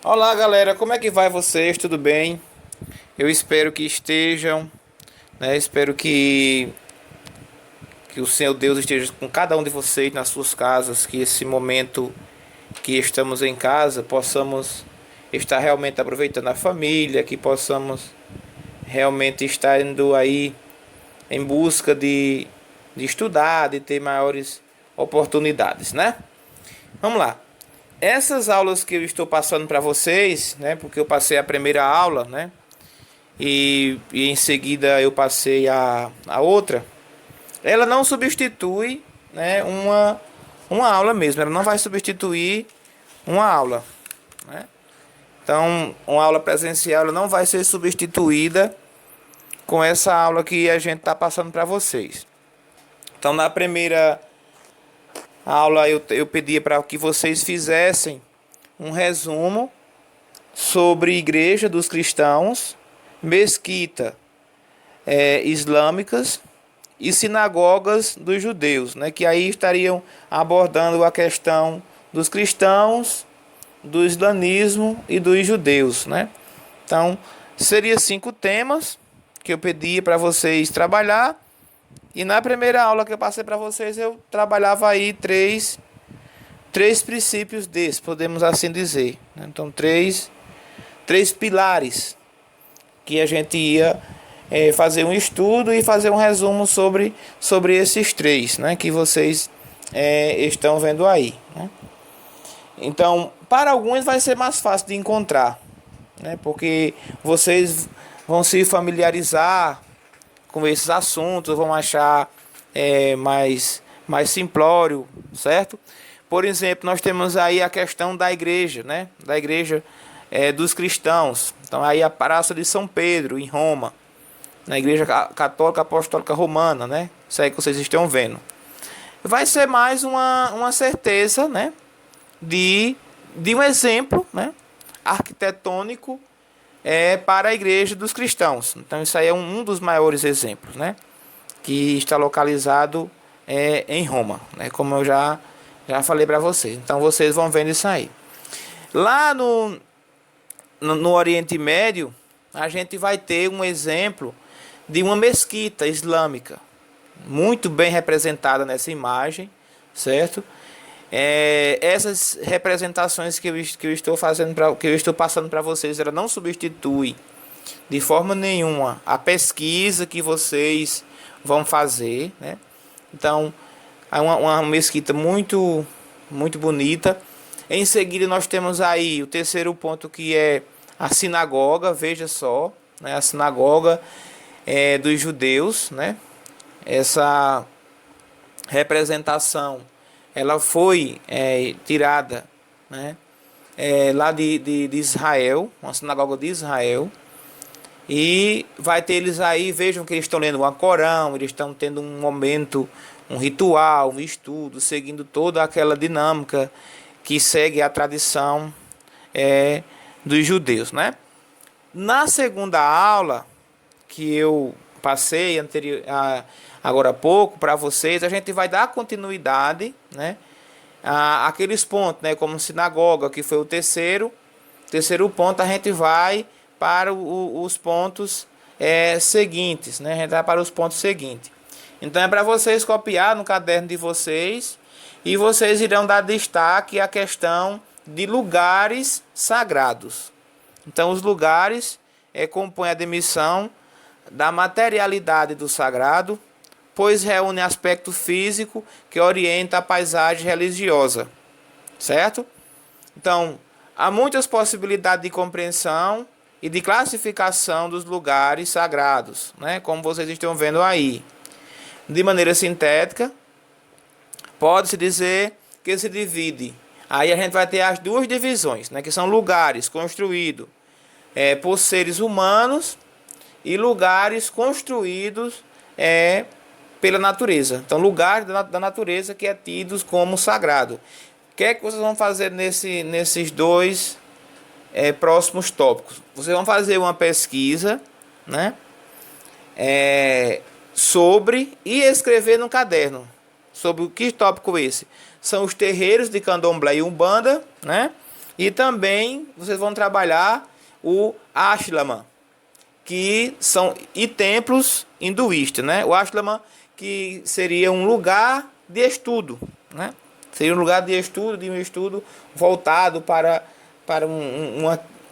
Olá galera, como é que vai vocês? Tudo bem? Eu espero que estejam, né? Espero que o Senhor Deus esteja com cada um de vocês nas suas casas, que esse momento que estamos em casa possamos estar realmente aproveitando a família, que possamos realmente estar indo aí em busca de estudar, de ter maiores oportunidades, né? Vamos lá. Essas aulas que eu estou passando para vocês, né? Porque eu passei a primeira aula, né? E em seguida eu passei a outra. Ela não substitui, né? Uma aula mesmo. Ela não vai substituir uma aula, né? Então, uma aula presencial ela não vai ser substituída com essa aula que a gente está passando para vocês. Então, na primeira aula eu pedi para que vocês fizessem um resumo sobre Igreja dos Cristãos, mesquita islâmicas e sinagogas dos judeus, né, que aí estariam abordando a questão dos cristãos, do islamismo e dos judeus, né? Então, seria 5 temas que eu pedi para vocês trabalhar e na primeira aula que eu passei para vocês eu trabalhava aí três princípios desses, podemos assim dizer, né? Então, três pilares que a gente ia fazer um estudo e fazer um resumo sobre esses três, né, que vocês estão vendo aí, né? Então, para alguns vai ser mais fácil de encontrar, né, porque vocês vão se familiarizar com esses assuntos, vão achar mais simplório, certo? Por exemplo, nós temos aí a questão da igreja, né? Da igreja dos cristãos. Então aí a Praça de São Pedro, em Roma, na igreja católica apostólica romana, né? Isso aí que vocês estão vendo. Vai ser mais uma certeza, né? De um exemplo, né? Arquitetônico para a igreja dos cristãos. Então isso aí é um dos maiores exemplos, né? Que está localizado em Roma, né? Como eu já falei para vocês. Então vocês vão vendo isso aí. Lá no Oriente Médio, a gente vai ter um exemplo de uma mesquita islâmica, muito bem representada nessa imagem, certo? Essas representações que eu estou fazendo, que eu estou passando para vocês, ela não substitui de forma nenhuma a pesquisa que vocês vão fazer, né? Então, é uma mesquita muito bonita. Em seguida, nós temos aí o terceiro ponto que é a sinagoga, veja só, né? A sinagoga dos judeus, né? Essa representação ela foi tirada, né? Lá de Israel, uma sinagoga de Israel. E vai ter eles aí, vejam que eles estão lendo o Corão, eles estão tendo um momento, um ritual, um estudo, seguindo toda aquela dinâmica que segue a tradição dos judeus, né? Na segunda aula, que eu passei agora há pouco para vocês, a gente vai dar continuidade, né? Aqueles pontos, né? Como sinagoga, que foi o terceiro ponto, a gente vai para os pontos seguintes, né? A gente vai para os pontos seguintes. Então é para vocês copiar no caderno de vocês e vocês irão dar destaque à questão de lugares sagrados. Então os lugares compõem a dimensão da materialidade do sagrado, pois reúne aspecto físico que orienta a paisagem religiosa, certo? Então, há muitas possibilidades de compreensão e de classificação dos lugares sagrados, né? Como vocês estão vendo aí. De maneira sintética, pode-se dizer que se divide. Aí a gente vai ter as duas divisões, né? Que são lugares construídos por seres humanos e lugares construídos pela natureza. Então, lugares da natureza que é tidos como sagrado. O que é que vocês vão fazer nesses dois próximos tópicos? Vocês vão fazer uma pesquisa, né? Sobre e escrever no caderno. Sobre o que tópico esse? São os terreiros de Candomblé e Umbanda, né? E também vocês vão trabalhar o ashrama, que são templos hinduístas, né? O ashrama que seria um lugar de estudo, né? Seria um lugar de um estudo voltado para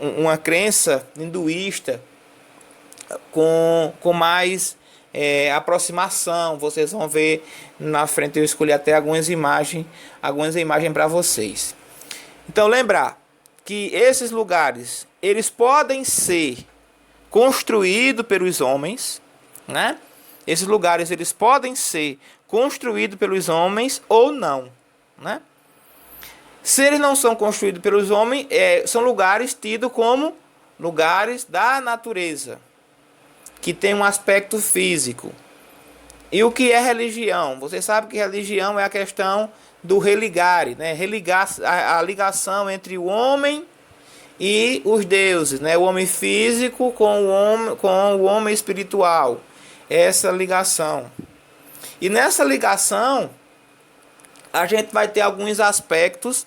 uma crença hinduísta com mais aproximação. Vocês vão ver na frente, eu escolhi até algumas imagens para vocês. Então lembrar que esses lugares, eles podem ser construídos pelos homens, né? Esses lugares, eles podem ser construídos pelos homens ou não, né? Se eles não são construídos pelos homens, são lugares tidos como lugares da natureza, que tem um aspecto físico. E o que é religião? Você sabe que religião é a questão do religare, né? Religar a ligação entre o homem e os deuses, né? O homem físico com o homem espiritual. Essa ligação. E nessa ligação, a gente vai ter alguns aspectos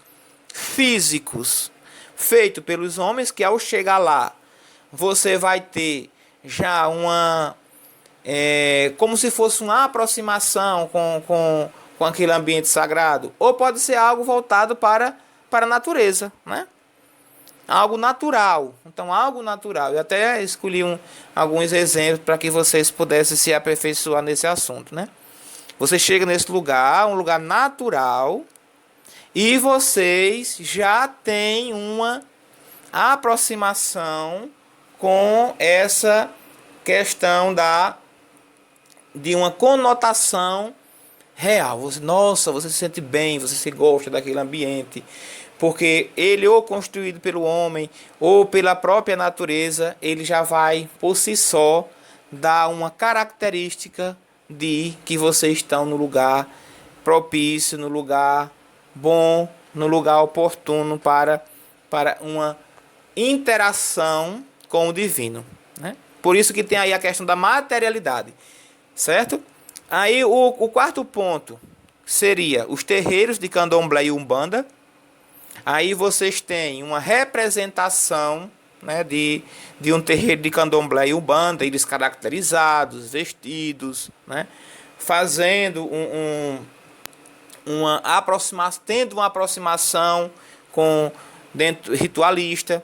físicos feitos pelos homens, que ao chegar lá, você vai ter já como se fosse uma aproximação com aquele ambiente sagrado. Ou pode ser algo voltado para a natureza, né? Algo natural. Então, algo natural. Eu até escolhi alguns exemplos para que vocês pudessem se aperfeiçoar nesse assunto, né? Você chega nesse lugar, um lugar natural, e vocês já têm uma aproximação com essa questão de uma conotação real. Você se sente bem, você se gosta daquele ambiente, porque ele, ou construído pelo homem ou pela própria natureza, ele já vai por si só dar uma característica de que vocês estão no lugar propício, no lugar bom, no lugar oportuno para uma interação com o divino, né? Por isso que tem aí a questão da materialidade, certo? Aí o quarto ponto seria os terreiros de Candomblé e Umbanda. Aí vocês têm uma representação, né, de um terreiro de Candomblé e Umbanda, eles caracterizados, vestidos, né, fazendo tendo uma aproximação com dentro ritualista.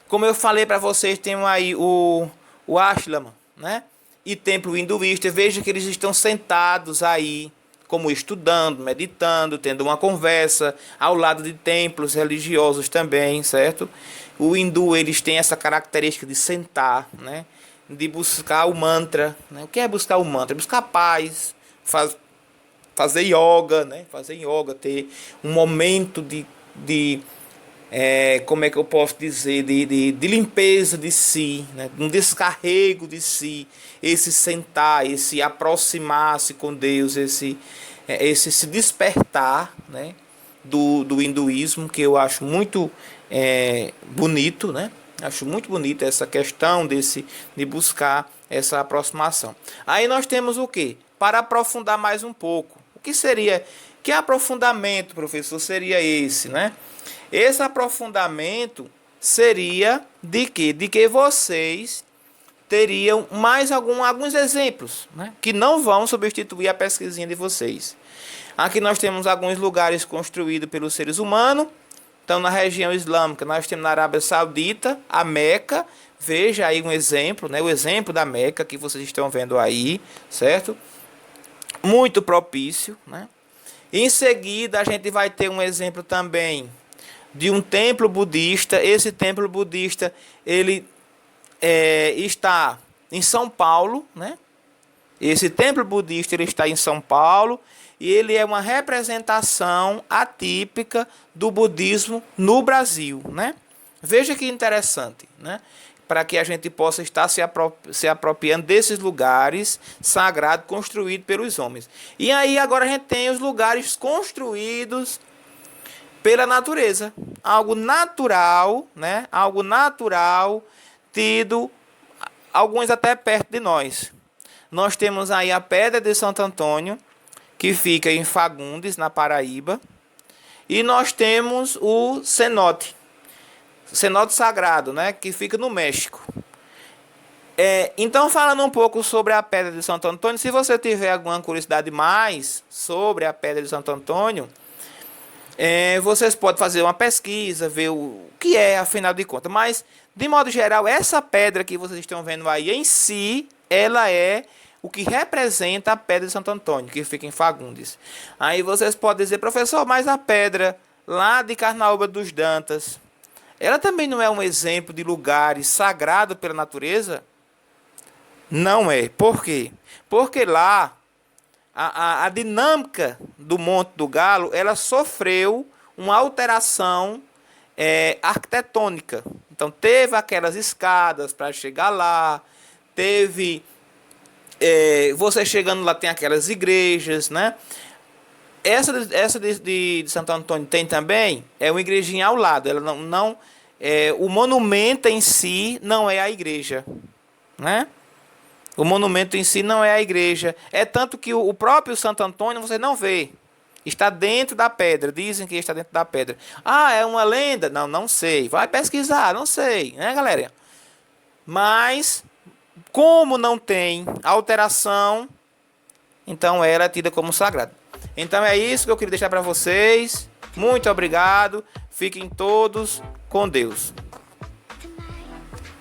Como eu falei para vocês, tem aí o ashrama, né, e templo hinduísta. Veja que eles estão sentados aí, como estudando, meditando, tendo uma conversa, ao lado de templos religiosos também, certo? O hindu, eles têm essa característica de sentar, né? De buscar o mantra, né? O que é buscar o mantra? Buscar paz, fazer yoga, né? Fazer yoga, ter um momento como é que eu posso dizer, de limpeza de si, né? Um descarrego de si, esse sentar, esse aproximar-se com Deus, esse se despertar, né? do hinduísmo, que eu acho muito bonito, né? Acho muito bonito essa questão de buscar essa aproximação. Aí nós temos o quê? Para aprofundar mais um pouco. O que seria? Que aprofundamento, professor, seria esse, né? Esse aprofundamento seria de quê? De que vocês teriam mais alguns exemplos, né? Que não vão substituir a pesquisinha de vocês. Aqui nós temos alguns lugares construídos pelos seres humanos. Então, na região islâmica, nós temos na Arábia Saudita, a Meca. Veja aí um exemplo, né? O exemplo da Meca que vocês estão vendo aí, certo? Muito propício, né? Em seguida, a gente vai ter um exemplo também de um templo budista. Esse templo budista, ele está em São Paulo, né? Esse templo budista, ele está em São Paulo, e ele é uma representação atípica do budismo no Brasil, né? Veja que interessante, né? Para que a gente possa estar se apropriando desses lugares sagrados construídos pelos homens. E aí agora a gente tem os lugares construídos pela natureza. Algo natural, né? Algo natural, tido, alguns até perto de nós. Nós temos aí a Pedra de Santo Antônio, que fica em Fagundes, na Paraíba. E nós temos o cenote. cenote sagrado, né, que fica no México. Então, falando um pouco sobre a Pedra de Santo Antônio, se você tiver alguma curiosidade mais sobre a Pedra de Santo Antônio, vocês podem fazer uma pesquisa, ver o que é, afinal de contas. Mas, de modo geral, essa pedra que vocês estão vendo aí em si, ela é o que representa a Pedra de Santo Antônio, que fica em Fagundes. Aí vocês podem dizer, professor, mas a pedra lá de Carnaúba dos Dantas, ela também não é um exemplo de lugares sagrados pela natureza? Não é. Por quê? Porque lá a dinâmica do Monte do Galo, ela sofreu uma alteração arquitetônica. Então teve aquelas escadas para chegar lá, teve você chegando lá tem aquelas igrejas, né? Essa de Santo Antônio tem também uma igrejinha ao lado. Ela não o monumento em si não é a igreja, né? O monumento em si não é a igreja. É tanto que o próprio Santo Antônio você não vê. Está dentro da pedra. Dizem que está dentro da pedra. Ah, é uma lenda? Não, não sei. Vai pesquisar, não sei, né, galera? Mas, como não tem alteração, então ela é tida como sagrada. Então é isso que eu queria deixar para vocês. Muito obrigado. Fiquem todos com Deus.